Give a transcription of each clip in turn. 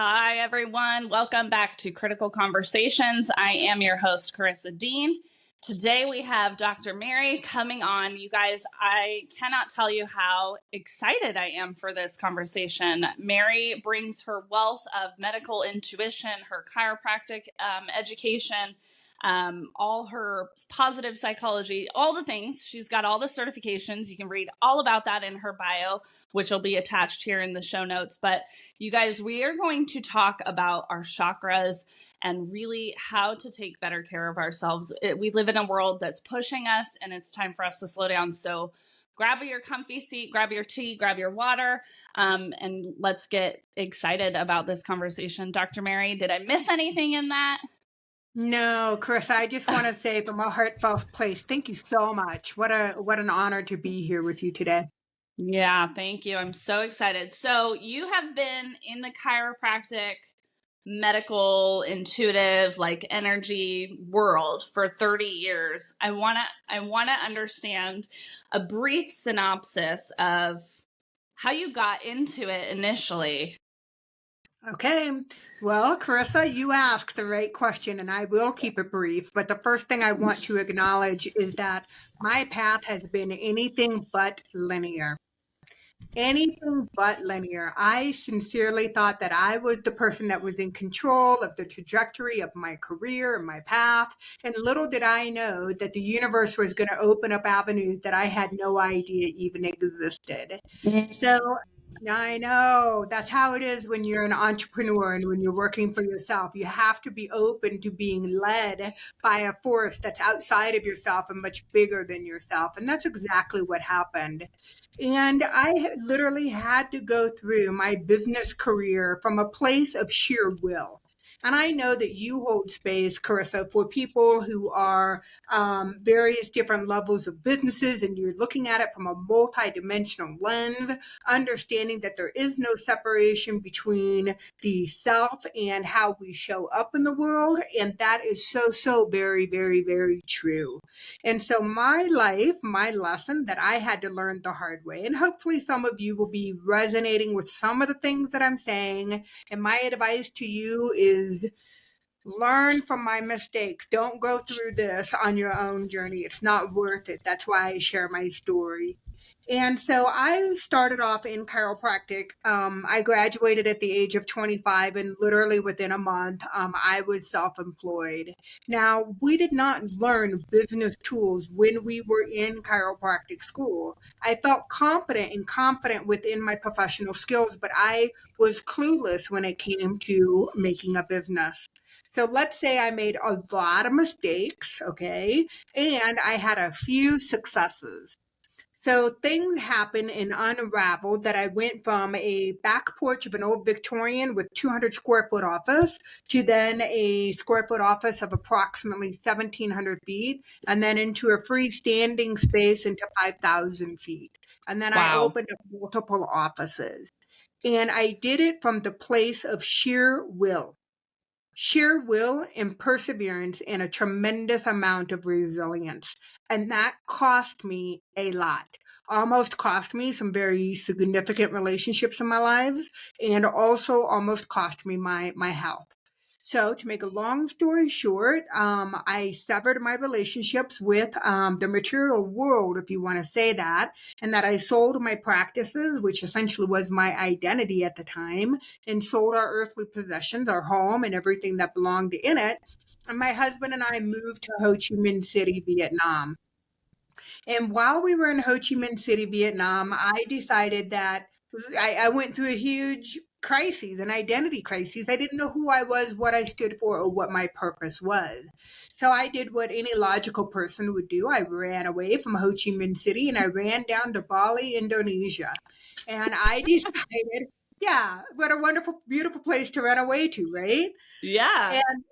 Hi, everyone. Welcome back to Critical Conversations. I am your host, Karissa Dean. Today we have Dr. Mary coming on. You guys, I cannot tell you how excited I am for this conversation. Mary brings her wealth of medical intuition, her chiropractic education, all her positive psychology, all the things. She's got all the certifications. You can read all about that in her bio, which will be attached here in the show notes. But you guys, we are going to talk about our chakras and really how to take better care of ourselves. We live in a world that's pushing us, and it's time for us to slow down. So grab your comfy seat, grab your tea, grab your water, and let's get excited about this conversation. Dr. Mary, did I miss anything in that? No, Karissa, I just want to say from a heartfelt place, thank you so much. What an honor to be here with you today. Yeah, thank you. I'm so excited. So you have been in the chiropractic, medical, intuitive, like energy world for 30 years. I want to understand a brief synopsis of how you got into it initially. Okay. Well, Karissa, you asked the right question, and I will keep it brief. But the first thing I want to acknowledge is that my path has been anything but linear. Anything but linear. I sincerely thought that I was the person that was in control of the trajectory of my career and my path. And little did I know that the universe was going to open up avenues that I had no idea even existed. So I know that's how it is when you're an entrepreneur and when you're working for yourself. You have to be open to being led by a force that's outside of yourself and much bigger than yourself. And that's exactly what happened. And I literally had to go through my business career from a place of sheer will. And I know that you hold space, Karissa, for people who are various different levels of businesses, and you're looking at it from a multidimensional lens, understanding that there is no separation between the self and how we show up in the world. And that is so very, very, very true. And so my life, my lesson that I had to learn the hard way, and hopefully some of you will be resonating with some of the things that I'm saying. And my advice to you is learn from my mistakes. Don't go through this on your own journey. It's not worth it. That's why I share my story. And so I started off in chiropractic. I graduated at the age of 25, and literally within a month, I was self-employed. Now, we did not learn business tools when we were in chiropractic school. I felt competent and confident within my professional skills, but I was clueless when it came to making a business. So let's say I made a lot of mistakes, okay, and I had a few successes. So things happened and unraveled that I went from a back porch of an old Victorian with 200 square foot office to then a square foot office of approximately 1,700 feet, and then into a freestanding space into 5,000 feet. And then I Wow. opened up multiple offices. And I did it from the place of sheer will and perseverance and a tremendous amount of resilience. And that cost me a lot. Almost cost me some very significant relationships in my lives, and also almost cost me my health. So, to make a long story short, I severed my relationships with the material world, if you want to say that, and that I sold my practices, which essentially was my identity at the time, and sold our earthly possessions, our home, and everything that belonged in it. And my husband and I moved to Ho Chi Minh City, Vietnam. And while we were in Ho Chi Minh City, Vietnam, I decided that I went through a huge crisis, an identity crisis. I didn't know who I was, what I stood for, or what my purpose was. So I did what any logical person would do. I ran away from Ho Chi Minh City and I ran down to Bali, Indonesia. And I decided, yeah, what a wonderful, beautiful place to run away to, right? Yeah. And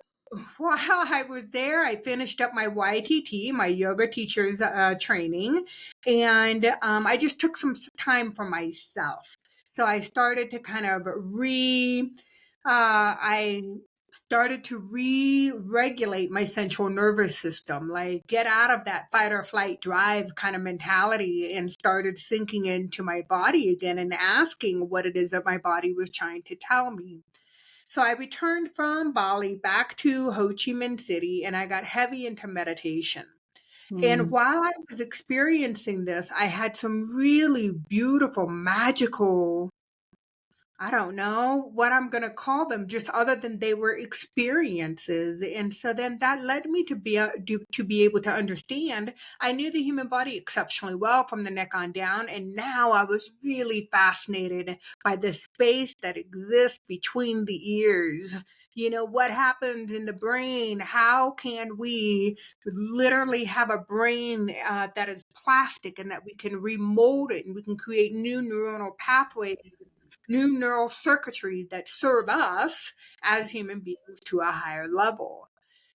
while I was there, I finished up my YTT, my yoga teacher's training, and I just took some time for myself. So I started to kind of I started to re-regulate my central nervous system, like get out of that fight or flight drive kind of mentality, and started sinking into my body again and asking what it is that my body was trying to tell me. So I returned from Bali back to Ho Chi Minh City, and I got heavy into meditation. And Mm. while I was experiencing this, I had some really beautiful, magical, I don't know what I'm going to call them, just other than they were experiences. And so then that led me to be able to understand. I knew the human body exceptionally well from the neck on down, and now I was really fascinated by the space that exists between the ears. What happens in the brain? How can we literally have a brain that is plastic and that we can remold it and we can create new neuronal pathways, new neural circuitry that serve us as human beings to a higher level?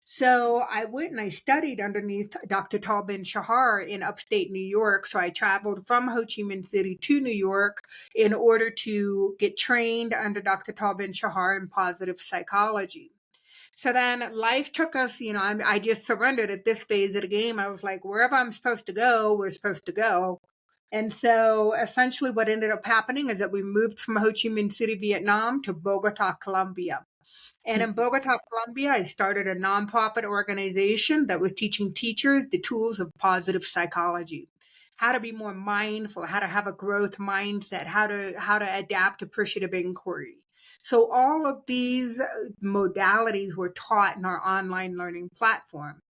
So I went and I studied underneath Dr. Tal Ben Shahar in upstate New York. So I traveled from Ho Chi Minh City to New York in order to get trained under Dr. Tal Ben Shahar in positive psychology. So then life took us, I just surrendered at this phase of the game. I was like, wherever I'm supposed to go, we're supposed to go. And so essentially what ended up happening is that we moved from Ho Chi Minh City, Vietnam to Bogota, Colombia. And in Bogota, Colombia, I started a nonprofit organization that was teaching teachers the tools of positive psychology, how to be more mindful, how to have a growth mindset, how to adapt appreciative inquiry. So all of these modalities were taught in our online learning platform.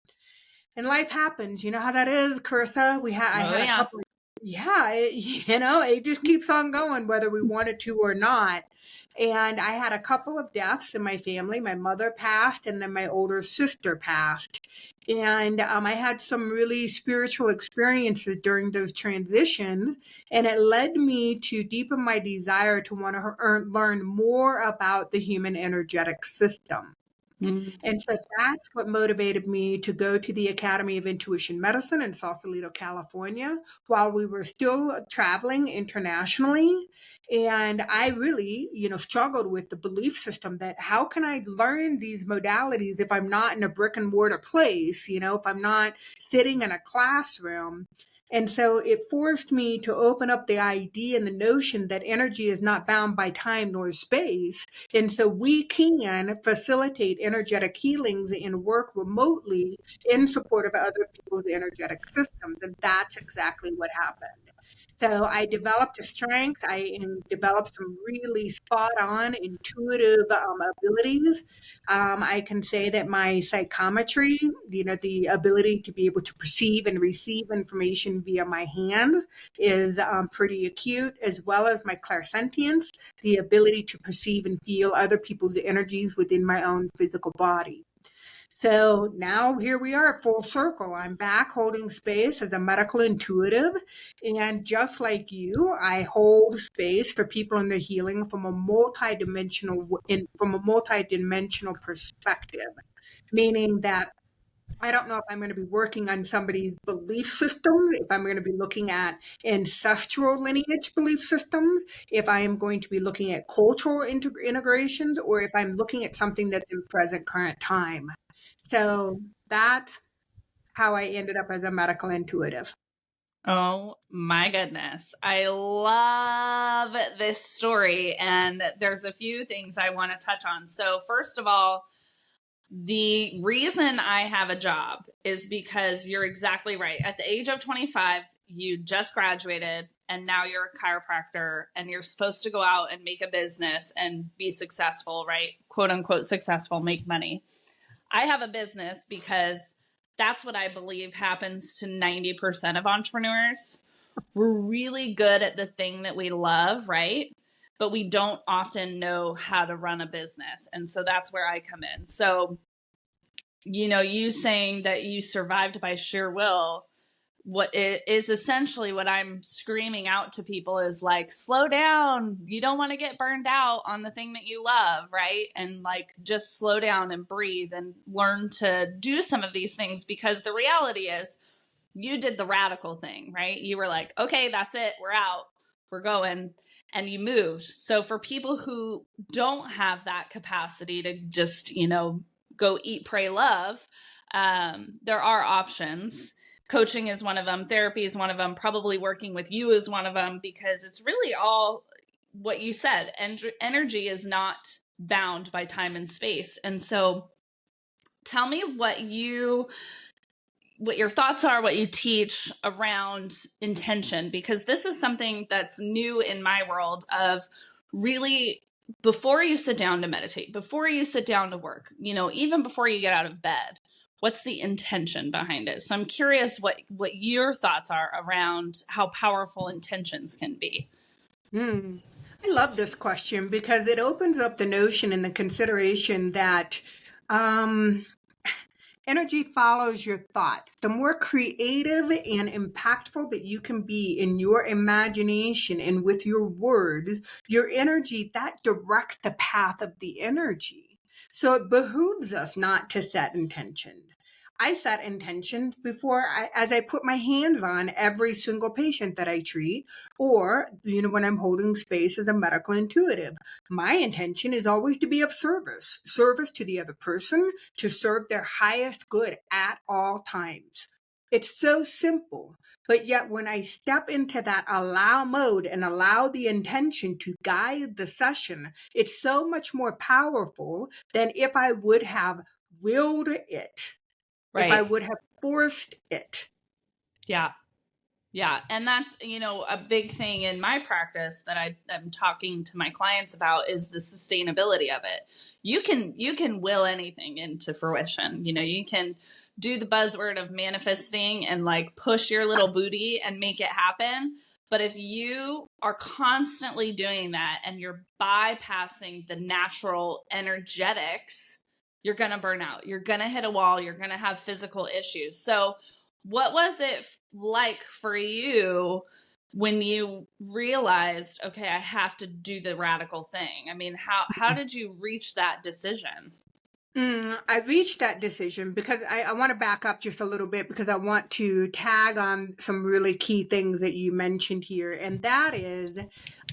And life happens. You know how that is, Karissa. I Oh had a yeah. couple. Yeah, it just keeps on going whether we wanted to or not. And I had a couple of deaths in my family. My mother passed, and then my older sister passed. And I had some really spiritual experiences during those transitions, and it led me to deepen my desire to want to learn more about the human energetic system. Mm. And so that's what motivated me to go to the Academy of Intuition Medicine in Sausalito, California, while we were still traveling internationally. And I really, struggled with the belief system that how can I learn these modalities if I'm not in a brick and mortar place, if I'm not sitting in a classroom. And so it forced me to open up the idea and the notion that energy is not bound by time nor space. And so we can facilitate energetic healings and work remotely in support of other people's energetic systems. And that's exactly what happened. So I developed a strength. Developed some really spot on intuitive abilities. I can say that my psychometry, the ability to be able to perceive and receive information via my hand, is pretty acute, as well as my clairsentience, the ability to perceive and feel other people's energies within my own physical body. So now here we are, full circle. I'm back holding space as a medical intuitive. And just like you, I hold space for people in their healing from a multidimensional perspective, meaning that I don't know if I'm going to be working on somebody's belief systems, if I'm going to be looking at ancestral lineage belief systems, if I am going to be looking at cultural integrations, or if I'm looking at something that's in present current time. So that's how I ended up as a medical intuitive. Oh my goodness. I love this story. And there's a few things I want to touch on. So, first of all, the reason I have a job is because you're exactly right. At the age of 25, you just graduated and now you're a chiropractor and you're supposed to go out and make a business and be successful, right? Quote unquote successful, make money. I have a business because that's what I believe happens to 90% of entrepreneurs. We're really good at the thing that we love, right? But we don't often know how to run a business. And so that's where I come in. So, you saying that you survived by sheer will, what is essentially what I'm screaming out to people is like, slow down. You don't want to get burned out on the thing that you love, right? And like, just slow down and breathe and learn to do some of these things, because the reality is you did the radical thing, right? You were like, okay, that's it. We're out. We're going. And you moved. So for people who don't have that capacity to just, go eat, pray, love, there are options. Coaching is one of them. Therapy is one of them. Probably working with you is one of them, because it's really all what you said, energy is not bound by time and space. And so tell me what your thoughts are, what you teach around intention, because this is something that's new in my world of really, before you sit down to meditate, before you sit down to work, even before you get out of bed, what's the intention behind it? So I'm curious what your thoughts are around how powerful intentions can be. I love this question because it opens up the notion and the consideration that um, energy follows your thoughts. The more creative and impactful that you can be in your imagination and with your words, your energy, that directs the path of the energy. So it behooves us not to set intentions. I set intentions as I put my hands on every single patient that I treat, or, when I'm holding space as a medical intuitive. My intention is always to be of service to the other person, to serve their highest good at all times. It's so simple. But yet when I step into that allow mode and allow the intention to guide the session, it's so much more powerful than if I would have willed it, if I Right. would have forced it. Yeah. Yeah. And that's, a big thing in my practice that I'm talking to my clients about is the sustainability of it. You can will anything into fruition. You can do the buzzword of manifesting and like push your little booty and make it happen. But if you are constantly doing that and you're bypassing the natural energetics, you're going to burn out. You're going to hit a wall. You're going to have physical issues. So what was it like for you when you realized, okay, I have to do the radical thing? I mean, how did you reach that decision? I reached that decision because I want to back up just a little bit because I want to tag on some really key things that you mentioned here. And that is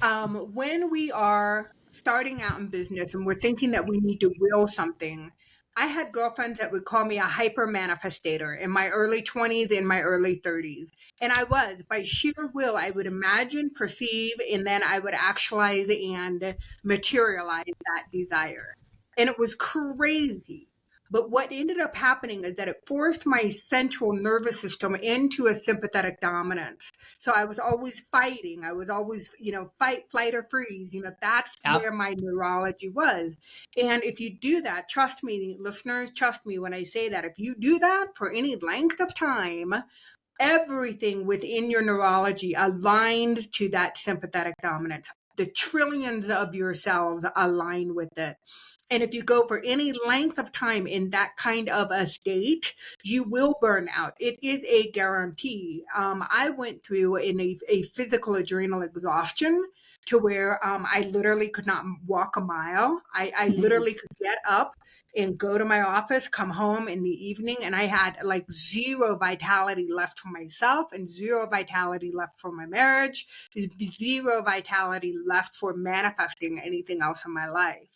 when we are starting out in business and we're thinking that we need to will something. I had girlfriends that would call me a hyper manifestator in my early 20s, in my early 30s. And I was, by sheer will, I would imagine, perceive, and then I would actualize and materialize that desire. And it was crazy. But what ended up happening is that it forced my central nervous system into a sympathetic dominance. So I was always fighting. I was always, fight, flight, or freeze. That's Yep. where my neurology was. And if you do that, trust me, listeners, trust me when I say that, if you do that for any length of time, everything within your neurology aligned to that sympathetic dominance. The trillions of your cells align with it. And if you go for any length of time in that kind of a state, you will burn out. It is a guarantee. I went through a physical adrenal exhaustion to where I literally could not walk a mile. I literally could get up and go to my office, come home in the evening, and I had like zero vitality left for myself and zero vitality left for my marriage, zero vitality left for manifesting anything else in my life.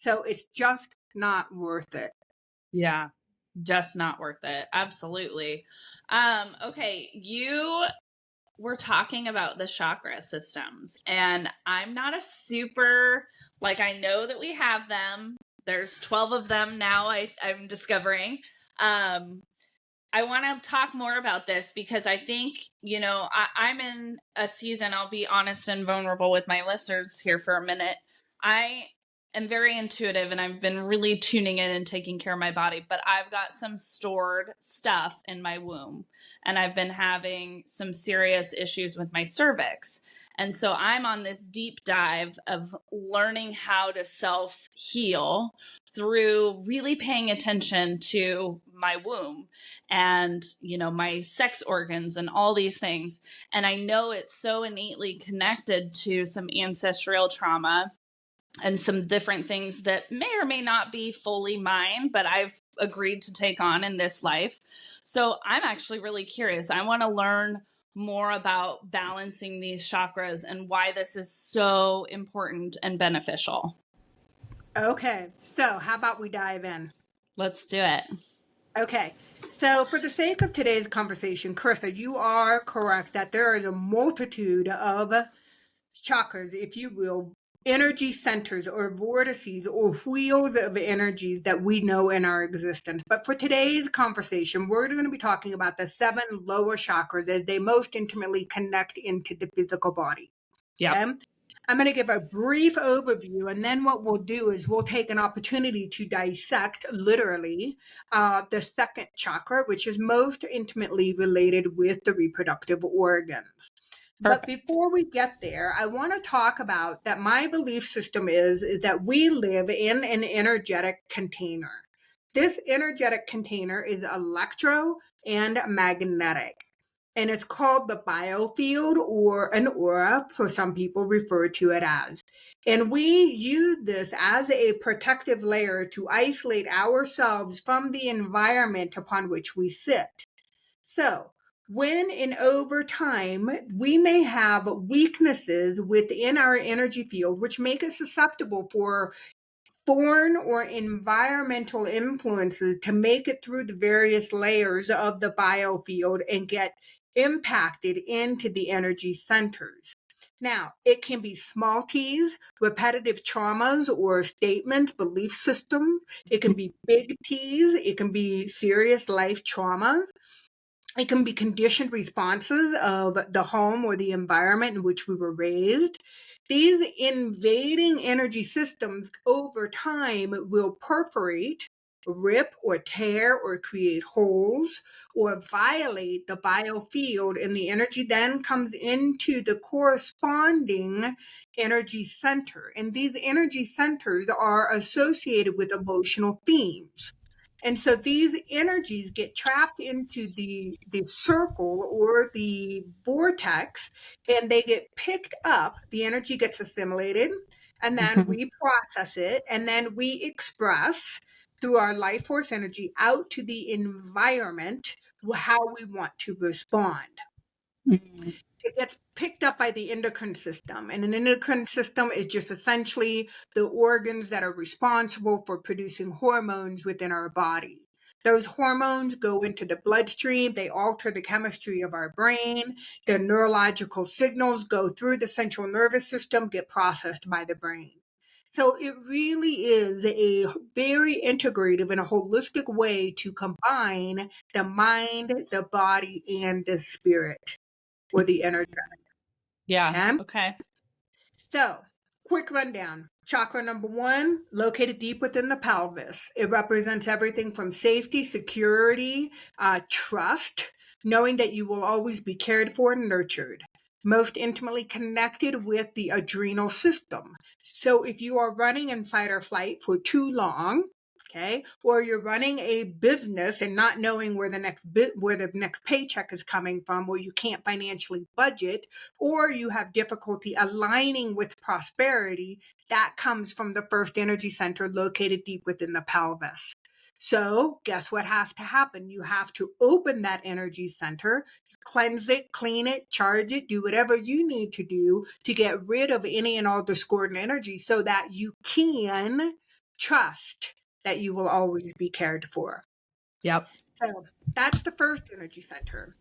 So it's just not worth it. Yeah. Just not worth it. Absolutely. Okay. You were talking about the chakra systems, and I'm not a super, I know that we have them. There's 12 of them now, I'm discovering. I want to talk more about this because I think, I'm in a season, I'll be honest and vulnerable with my listeners here for a minute. I am very intuitive and I've been really tuning in and taking care of my body, but I've got some stored stuff in my womb and I've been having some serious issues with my cervix. And so I'm on this deep dive of learning how to self-heal through really paying attention to my womb and, my sex organs and all these things. And I know it's so innately connected to some ancestral trauma and some different things that may or may not be fully mine, but I've agreed to take on in this life. So I'm actually really curious. I want to learn more about balancing these chakras and why this is so important and beneficial. Okay, so how about we dive in? Let's do it. Okay, so for the sake of today's conversation, Karissa, you are correct that there is a multitude of chakras, if you will, energy centers or vortices or wheels of energy that we know in our existence. But for today's conversation, we're going to be talking about the 7 lower chakras as they most intimately connect into the physical body. Yep. Okay? I'm going to give a brief overview, and then what we'll do is we'll take an opportunity to dissect, literally, the second chakra, which is most intimately related with the reproductive organs. But Perfect. before we get there, I want to talk about that my belief system is that we live in an energetic container. This energetic container is electro and magnetic. And it's called the biofield or an aura, for some people refer to it as. And we use this as a protective layer to isolate ourselves from the environment upon which we sit. So, when and over time, we may have weaknesses within our energy field, which make it susceptible for foreign or environmental influences to make it through the various layers of the biofield and get impacted into the energy centers. Now, it can be small t's, repetitive traumas or statements, belief systems. It can be big T's. It can be serious life traumas. It can be conditioned responses of the home or the environment in which we were raised. These invading energy systems over time will perforate, rip or tear or create holes or violate the biofield, and the energy then comes into the corresponding energy center. And these energy centers are associated with emotional themes. And so these energies get trapped into the circle or the vortex, and they get picked up. The energy gets assimilated, and then we process it, and then we express through our life force energy out to the environment how we want to respond. Mhm. It gets picked up by the endocrine system. And an endocrine system is just essentially the organs that are responsible for producing hormones within our body. Those hormones go into the bloodstream. They alter the chemistry of our brain. The neurological signals go through the central nervous system, get processed by the brain. So it really is a very integrative and a holistic way to combine the mind, the body, and the spirit or the energy. Yeah. Okay? Okay. So, quick rundown. Chakra number 1, located deep within the pelvis. It represents everything from safety, security, trust, knowing that you will always be cared for and nurtured. Most intimately connected with the adrenal system. So, if you are running in fight or flight for too long, okay, or you're running a business and not knowing where the next paycheck is coming from, or you can't financially budget, or you have difficulty aligning with prosperity, that comes from the first energy center located deep within the pelvis. So guess what has to happen? You have to open that energy center, cleanse it, clean it, charge it, do whatever you need to do to get rid of any and all discordant energy so that you can trust that you will always be cared for. Yep. So that's the first energy center.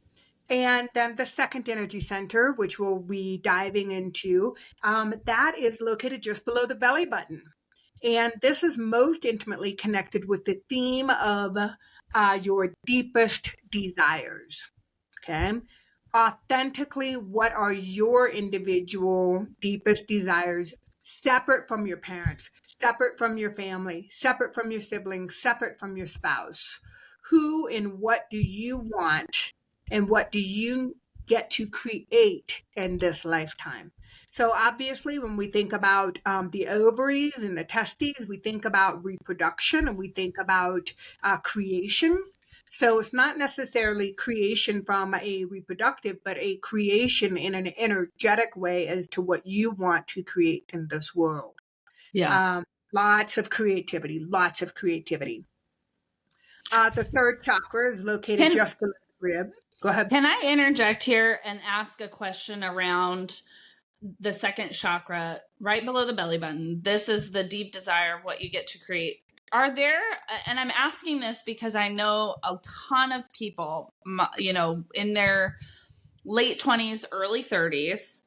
And then the second energy center, which we'll be diving into, that is located just below the belly button. And this is most intimately connected with the theme of your deepest desires. Okay. Authentically, what are your individual deepest desires separate from your parents, separate from your family, separate from your siblings, separate from your spouse? Who and what do you want, and what do you get to create in this lifetime? So, obviously, when we think about the ovaries and the testes, we think about reproduction and we think about creation. So it's not necessarily creation from a reproductive, but a creation in an energetic way as to what you want to create in this world. Yeah. Lots of creativity, lots of creativity. The third chakra is located Can just below the rib. Go ahead. can I interject here and ask a question around the second chakra right below the belly button? This is the deep desire of what you get to create. Are there, and I'm asking this because I know a ton of people, in their late 20s, early 30s,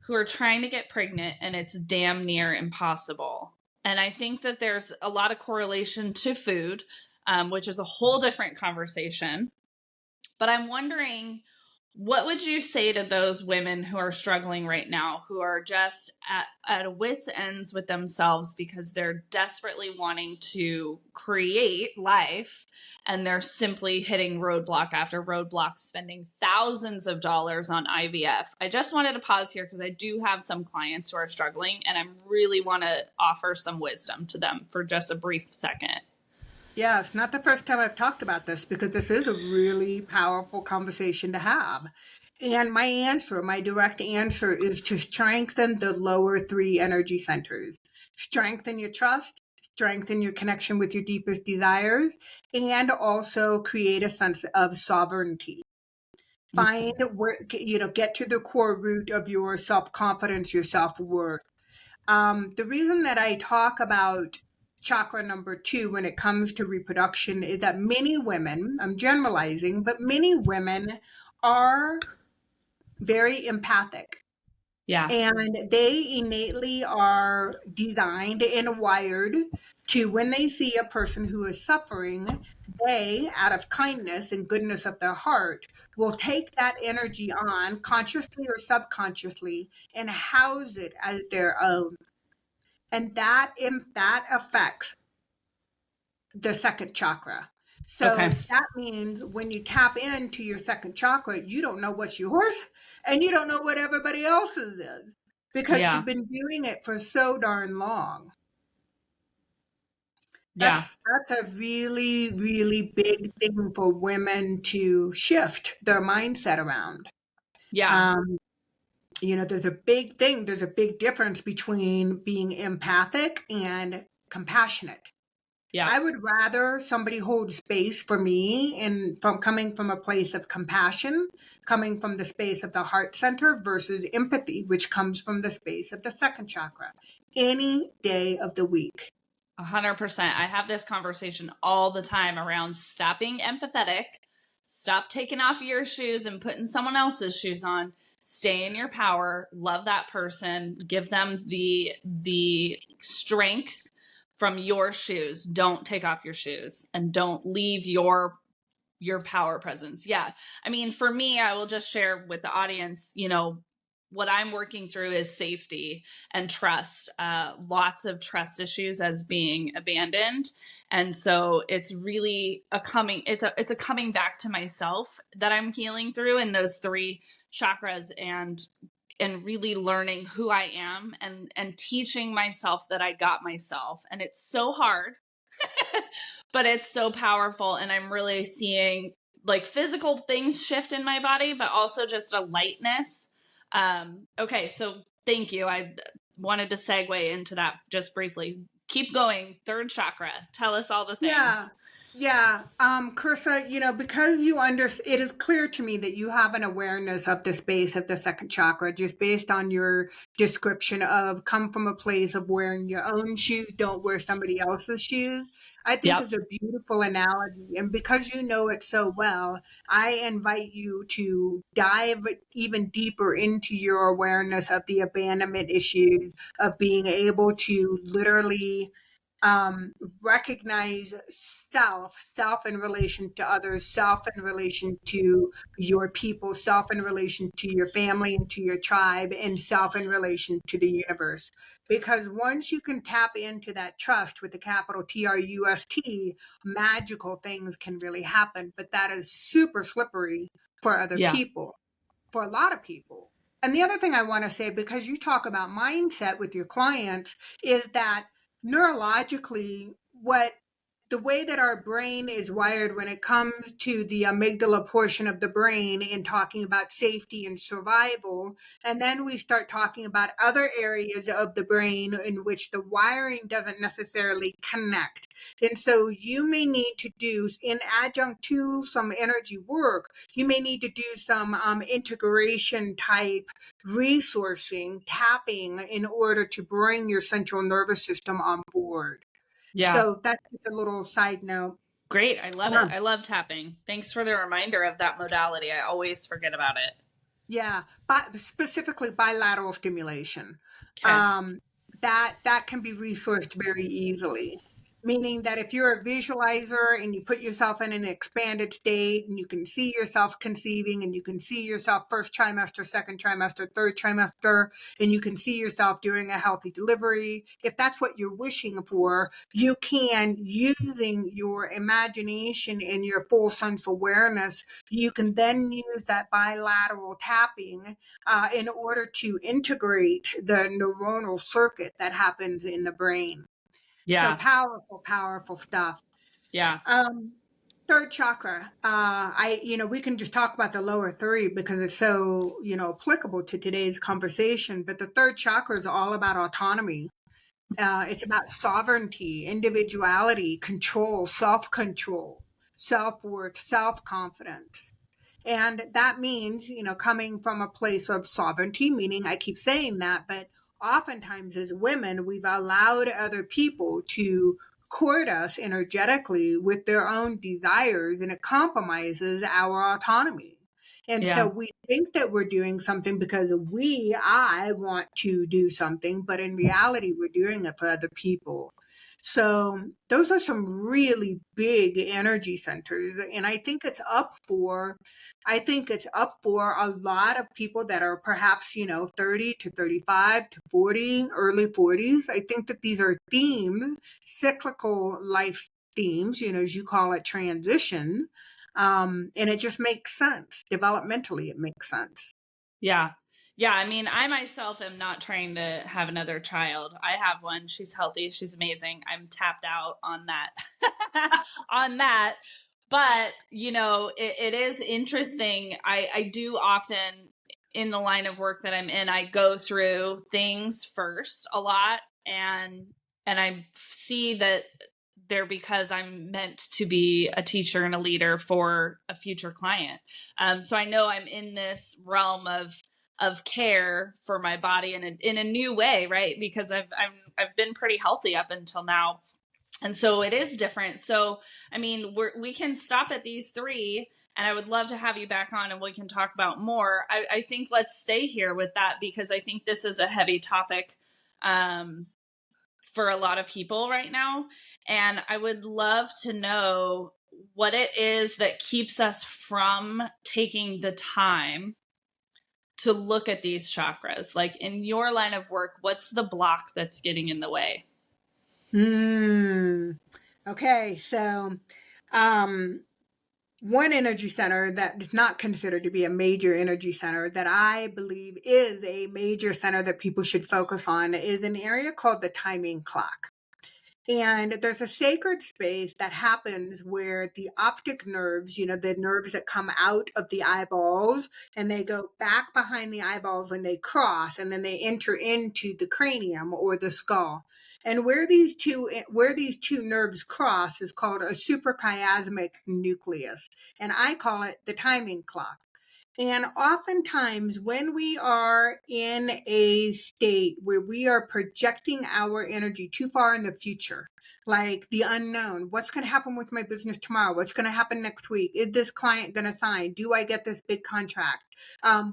who are trying to get pregnant and it's damn near impossible. And I think that there's a lot of correlation to food, which is a whole different conversation. But I'm wondering, what would you say to those women who are struggling right now, who are just at a wit's ends with themselves because they're desperately wanting to create life and they're simply hitting roadblock after roadblock, spending thousands of dollars on IVF? I just wanted to pause here because I do have some clients who are struggling and I really want to offer some wisdom to them for just a brief second. Yeah, it's not the first time I've talked about this because this is a really powerful conversation to have. And my direct answer is to strengthen the lower three energy centers. Strengthen your trust, strengthen your connection with your deepest desires, and also create a sense of sovereignty. Find where, get to the core root of your self-confidence, your self-worth. The reason that I talk about chakra number 2 when it comes to reproduction is that many women, I'm generalizing, but many women are very empathic. Yeah. And they innately are designed and wired to, when they see a person who is suffering, they, out of kindness and goodness of their heart, will take that energy on, consciously or subconsciously, and house it as their own. And that affects the second chakra. Okay. So that means when you tap into your second chakra, you don't know what's yours and you don't know what everybody else's is because Yeah. you've been doing it for so darn long. Yeah. That's a really, really big thing for women to shift their mindset around. Yeah. There's a big thing, there's a big difference between being empathic and compassionate. Yeah. I would rather somebody hold space for me and from coming from a place of compassion, coming from the space of the heart center versus empathy, which comes from the space of the second chakra, any day of the week. 100%. I have this conversation all the time around stop being empathetic, stop taking off your shoes and putting someone else's shoes on, stay in your power, love that person, give them the strength from your shoes. Don't take off your shoes and don't leave your power presence. Yeah. I mean, for me, I will just share with the audience, what I'm working through is safety and trust. Lots of trust issues as being abandoned. And so it's really a coming back to myself that I'm healing through in those 3 chakras and really learning who I am and teaching myself that I got myself. And it's so hard, but it's so powerful. And I'm really seeing like physical things shift in my body, but also just a lightness. Okay, so thank you. I wanted to segue into that just briefly. Keep going. 3rd chakra. Tell us all the things. Yeah. Karissa, because it is clear to me that you have an awareness of the space of the second chakra, just based on your description of come from a place of wearing your own shoes, don't wear somebody else's shoes. I think Yep. is a beautiful analogy. And because you know it so well, I invite you to dive even deeper into your awareness of the abandonment issues, of being able to literally recognize self in relation to others, self in relation to your people, self in relation to your family and to your tribe, and self in relation to the universe. Because once you can tap into that trust with the capital TRUST, magical things can really happen. But that is super slippery for other Yeah. people, for a lot of people. And the other thing I want to say, because you talk about mindset with your clients, is that neurologically, the way that our brain is wired when it comes to the amygdala portion of the brain in talking about safety and survival, and then we start talking about other areas of the brain in which the wiring doesn't necessarily connect. And so you may need to do, in adjunct to some energy work, you may need to do some integration type resourcing, tapping in order to bring your central nervous system on board. Yeah. So that's just a little side note. Great. I love it. I love tapping. Thanks for the reminder of that modality. I always forget about it. Yeah, but specifically bilateral stimulation. Okay. Um, that can be resourced very easily. Meaning that if you're a visualizer and you put yourself in an expanded state and you can see yourself conceiving and you can see yourself first trimester, second trimester, third trimester, and you can see yourself during a healthy delivery, if that's what you're wishing for, you can, using your imagination and your full sense awareness, you can then use that bilateral tapping in order to integrate the neuronal circuit that happens in the brain. So Yeah. powerful, powerful stuff. Yeah. Um, third chakra. We can just talk about the lower three because it's so, applicable to today's conversation. But the third chakra is all about autonomy. It's about sovereignty, individuality, control, self-control, self-worth, self-confidence. And that means, coming from a place of sovereignty, meaning I keep saying that, but oftentimes as women, we've allowed other people to court us energetically with their own desires, and it compromises our autonomy. And so Yeah. we think that we're doing something because I want to do something, but in reality, we're doing it for other people. So those are some really big energy centers. And I think it's up for a lot of people that are perhaps, 30 to 35 to 40, early 40s. I think that these are themes, cyclical life themes, as you call it, transition. And it just makes sense. Developmentally, it makes sense. Yeah. Yeah. I mean, I myself am not trying to have another child. I have one. She's healthy. She's amazing. I'm tapped out on that. On that. But, it is interesting. I do often, in the line of work that I'm in, I go through things first a lot, and I see that they're because I'm meant to be a teacher and a leader for a future client. So I know I'm in this realm of care for my body in a new way, right? Because I've been pretty healthy up until now, and so it is different. So I mean, we can stop at these three, and I would love to have you back on and we can talk about more. I think let's stay here with that because I think this is a heavy topic. For a lot of people right now. And I would love to know what it is that keeps us from taking the time to look at these chakras. Like in your line of work, what's the block that's getting in the way? Hmm. Okay, so um, one energy center that is not considered to be a major energy center that I believe is a major center that people should focus on is an area called the timing clock. And there's a sacred space that happens where the optic nerves, the nerves that come out of the eyeballs and they go back behind the eyeballs and they cross and then they enter into the cranium or the skull. And where these two nerves cross is called a suprachiasmatic nucleus. And I call it the timing clock. And oftentimes, when we are in a state where we are projecting our energy too far in the future, like the unknown, what's going to happen with my business tomorrow? What's going to happen next week? Is this client going to sign? Do I get this big contract?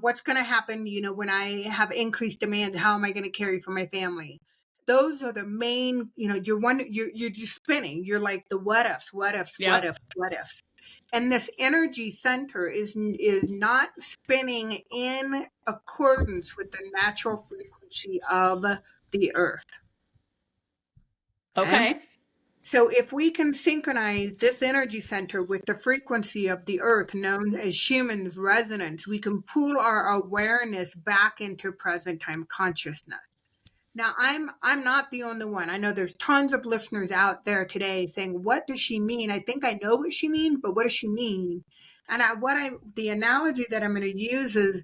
What's going to happen, when I have increased demand? How am I going to carry for my family? Those are the main, you're just spinning. You're like the what ifs, what ifs, what Yep. ifs, what ifs. And this energy center is not spinning in accordance with the natural frequency of the earth. Okay. Okay. So if we can synchronize this energy center with the frequency of the earth known as Schumann's resonance, we can pull our awareness back into present time consciousness. Now, I'm not the only one. I know there's tons of listeners out there today saying, "What does she mean?" I think I know what she means, but what does she mean? And the analogy that I'm going to use is,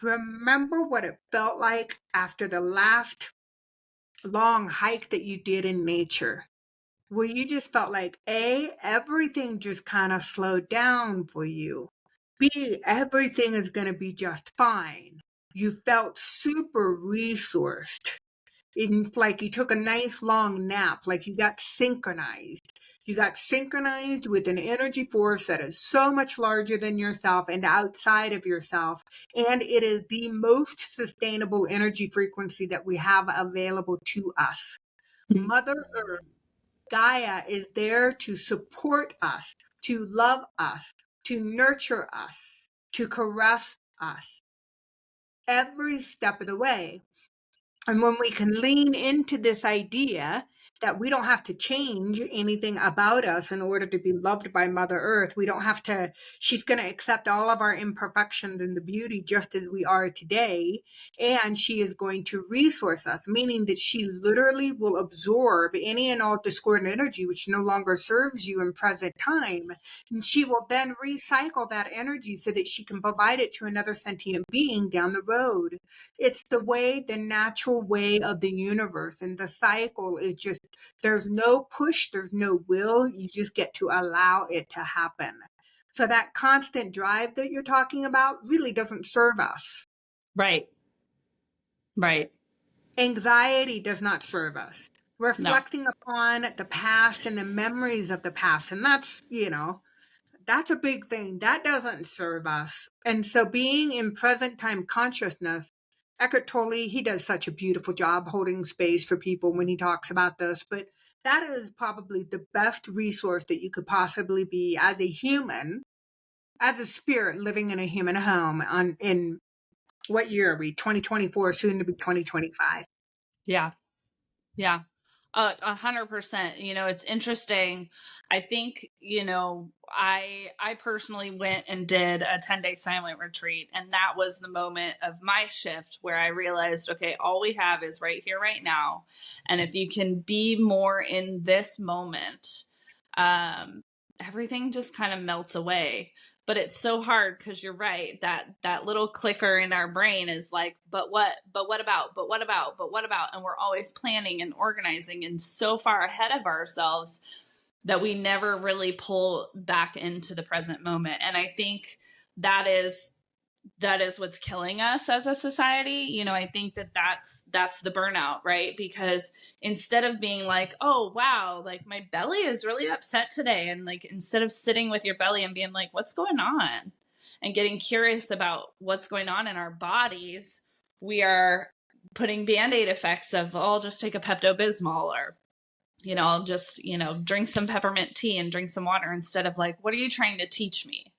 remember what it felt like after the last long hike that you did in nature, where you just felt like everything just kind of slowed down for you. B, everything is going to be just fine. You felt super resourced. It's like you took a nice long nap, like you got synchronized. You got synchronized with an energy force that is so much larger than yourself and outside of yourself. And it is the most sustainable energy frequency that we have available to us. Mother Earth, Gaia, is there to support us, to love us, to nurture us, to caress us every step of the way. And when we can lean into this idea that we don't have to change anything about us in order to be loved by Mother Earth, we don't have to, she's going to accept all of our imperfections and the beauty just as we are today. And she is going to resource us, meaning that she literally will absorb any and all discordant energy which no longer serves you in present time. And she will then recycle that energy so that she can provide it to another sentient being down the road. It's the natural way of the universe. And the cycle is just, there's no push, there's no will. You just get to allow it to happen. So that constant drive that you're talking about really doesn't serve us. Right. Right. Anxiety does not serve us. No. Reflecting upon the past and the memories of the past. And that's, that's a big thing. That doesn't serve us. And so being in present time consciousness, Eckhart Tolle, he does such a beautiful job holding space for people when he talks about this, but that is probably the best resource that you could possibly be as a human, as a spirit living in a human home in what year are we? 2024, soon to be 2025. Yeah. Yeah. 100%. It's interesting. I think, I personally went and did a 10-day silent retreat, and that was the moment of my shift where I realized, okay, all we have is right here, right now. And if you can be more in this moment, everything just kind of melts away. But it's so hard because you're right, that little clicker in our brain is like, but what about, but what about, but what about? And we're always planning and organizing and so far ahead of ourselves that we never really pull back into the present moment. And I think that is what's killing us as a society. I think that's the burnout, right? Because instead of being like, oh wow, like my belly is really upset today, and like instead of sitting with your belly and being like, what's going on, and getting curious about what's going on in our bodies, we are putting band-aid effects of, oh, I'll just take a Pepto-Bismol, or I'll just drink some peppermint tea and drink some water, instead of like, what are you trying to teach me?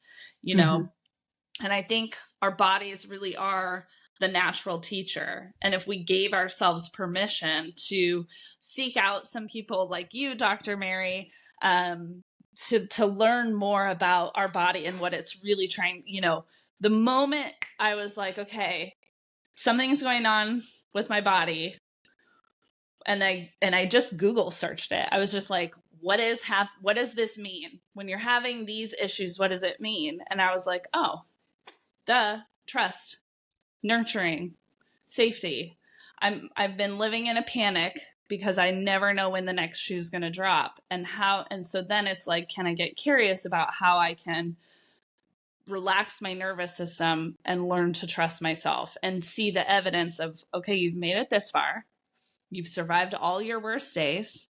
And I think our bodies really are the natural teacher. And if we gave ourselves permission to seek out some people like you, Dr. Mary, to learn more about our body and what it's really trying, the moment I was like, okay, something's going on with my body, and I just Google searched it. I was just like, what does this mean? When you're having these issues, what does it mean? And I was like, oh, duh, trust, nurturing, safety. I've been living in a panic because I never know when the next shoe's going to drop, and so then it's like, can I get curious about how I can relax my nervous system and learn to trust myself and see the evidence of, okay, you've made it this far. You've survived all your worst days.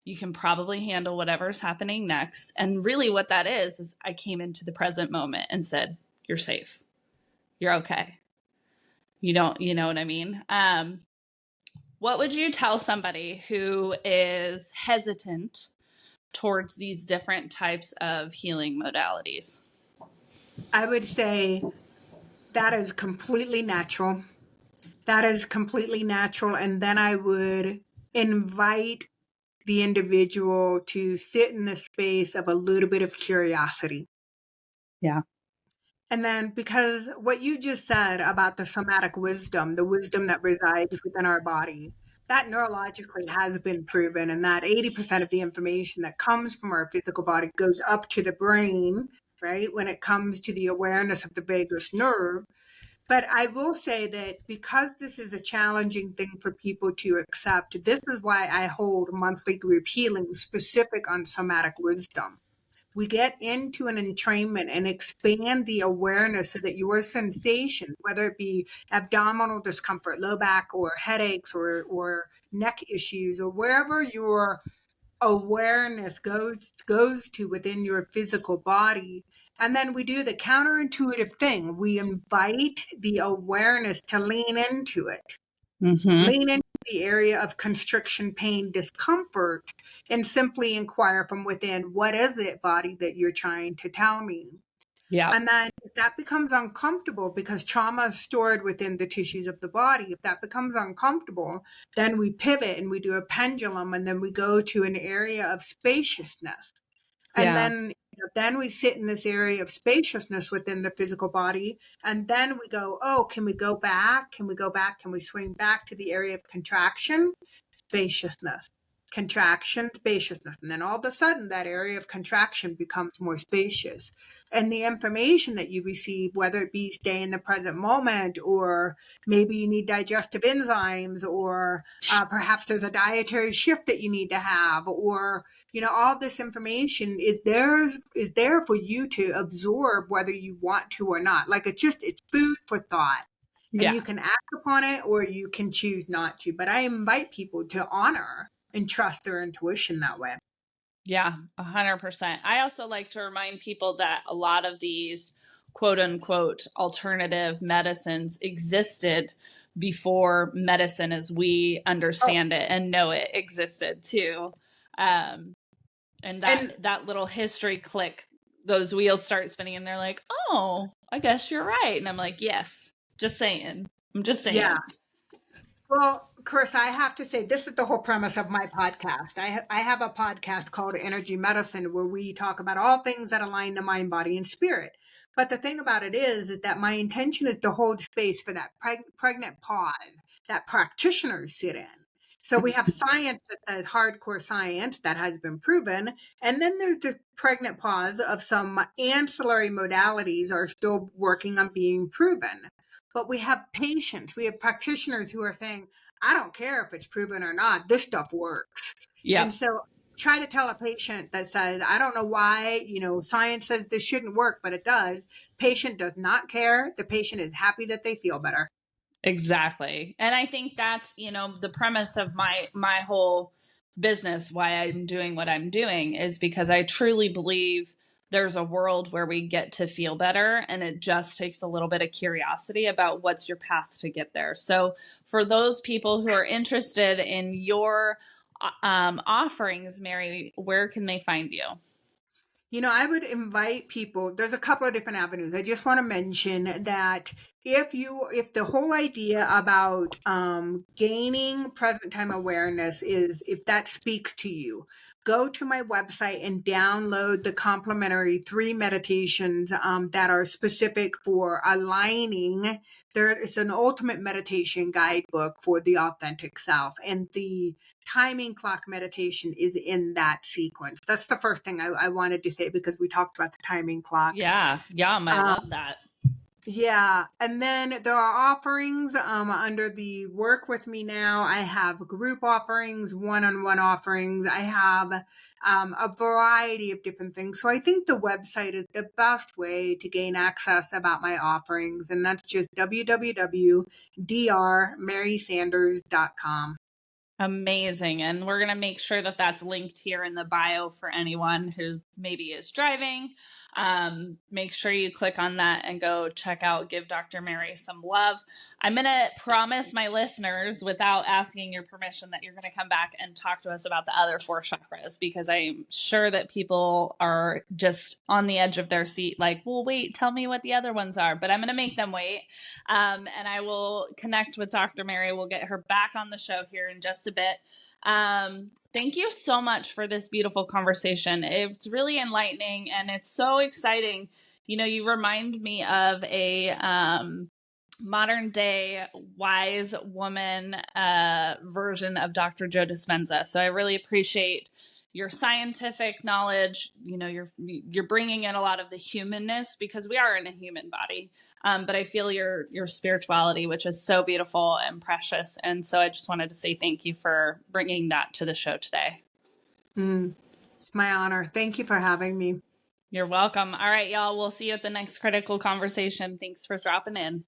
You can probably handle whatever's happening next. And really what that is I came into the present moment and said, you're safe. You're okay. You know what I mean? What would you tell somebody who is hesitant towards these different types of healing modalities? I would say that is completely natural. That is completely natural. And then I would invite the individual to sit in the space of a little bit of curiosity. Yeah. And then, because what you just said about the somatic wisdom, the wisdom that resides within our body, that neurologically has been proven, and that 80% of the information that comes from our physical body goes up to the brain, right? When it comes to the awareness of the vagus nerve. But I will say that because this is a challenging thing for people to accept, this is why I hold monthly group healing specific on somatic wisdom. we get into an entrainment and expand the awareness so that your sensation, whether it be abdominal discomfort, low back, or headaches, or neck issues, or wherever your awareness goes to within your physical body. And then we do the counterintuitive thing. We invite the awareness to lean into it. Mm-hmm. Lean into the area of constriction, pain, discomfort, and simply inquire from within, what is it, body, that you're trying to tell me? Yeah. And then if that becomes uncomfortable, because trauma is stored within the tissues of the body, if that becomes uncomfortable, then we pivot and we do a pendulum, and then we go to an area of spaciousness. And Yeah. then we sit in this area of spaciousness within the physical body. And then we go, oh, can we go back? Can we go back? Can we swing back to the area of contraction, spaciousness, contraction, spaciousness? And then all of a sudden, that area of contraction becomes more spacious. And the information that you receive, whether it be stay in the present moment, or maybe you need digestive enzymes, or perhaps there's a dietary shift that you need to have, or all this information is there for you to absorb, whether you want to or not. Like, it's food for thought, and Yeah. you can act upon it or you can choose not to. But I invite people to honor and trust their intuition that way. Yeah, 100%. I also like to remind people that a lot of these quote unquote alternative medicines existed before medicine as we understand it and know it existed too. And that little history click, those wheels start spinning and they're like, oh, I guess you're right. And I'm like, yes, just saying. I'm just saying. Yeah. Well, Karissa, I have to say, this is the whole premise of my podcast. I have a podcast called Energy Medicine, where we talk about all things that align the mind, body, and spirit. But the thing about it is that my intention is to hold space for that pregnant pause that practitioners sit in. So we have science that says hardcore science that has been proven. And then there's this pregnant pause of some ancillary modalities are still working on being proven. But we have patients, we have practitioners who are saying, I don't care if it's proven or not, this stuff works. Yeah. And so try to tell a patient that says, I don't know why, science says this shouldn't work, but it does. Patient does not care. The patient is happy that they feel better. Exactly. And I think that's, the premise of my whole business, why I'm doing what I'm doing, is because I truly believe there's a world where we get to feel better, and it just takes a little bit of curiosity about what's your path to get there. So for those people who are interested in your offerings, Mary, where can they find you? I would invite people, there's a couple of different avenues. I just want to mention that if the whole idea about gaining present time awareness is, if that speaks to you, go to my website and download the complimentary 3 meditations that are specific for aligning. It's an ultimate meditation guidebook for the authentic self, and the timing clock meditation is in that sequence. That's the first thing I wanted to say, because we talked about the timing clock. Yeah. Yum. I love that. Yeah. And then there are offerings under the Work With Me Now. I have group offerings, one-on-one offerings. I have a variety of different things. So I think the website is the best way to gain access about my offerings. And that's just www.drmarysanders.com. Amazing. And we're going to make sure that that's linked here in the bio for anyone who maybe is driving. Make sure you click on that and go check out Give Dr. Mary Some Love. I'm going to promise my listeners, without asking your permission, that you're going to come back and talk to us about the other 4 chakras, because I'm sure that people are just on the edge of their seat like, well, wait, tell me what the other ones are. But I'm going to make them wait. And I will connect with Dr. Mary. We'll get her back on the show here in just a bit. Thank you so much for this beautiful conversation. It's really enlightening, and it's so exciting. You remind me of a modern day wise woman version of Dr. Joe Dispenza. So I really appreciate your scientific knowledge. You're bringing in a lot of the humanness, because we are in a human body. But I feel your spirituality, which is so beautiful and precious. And so I just wanted to say thank you for bringing that to the show today. It's my honor. Thank you for having me. You're welcome. All right, y'all. We'll see you at the next critical conversation. Thanks for dropping in.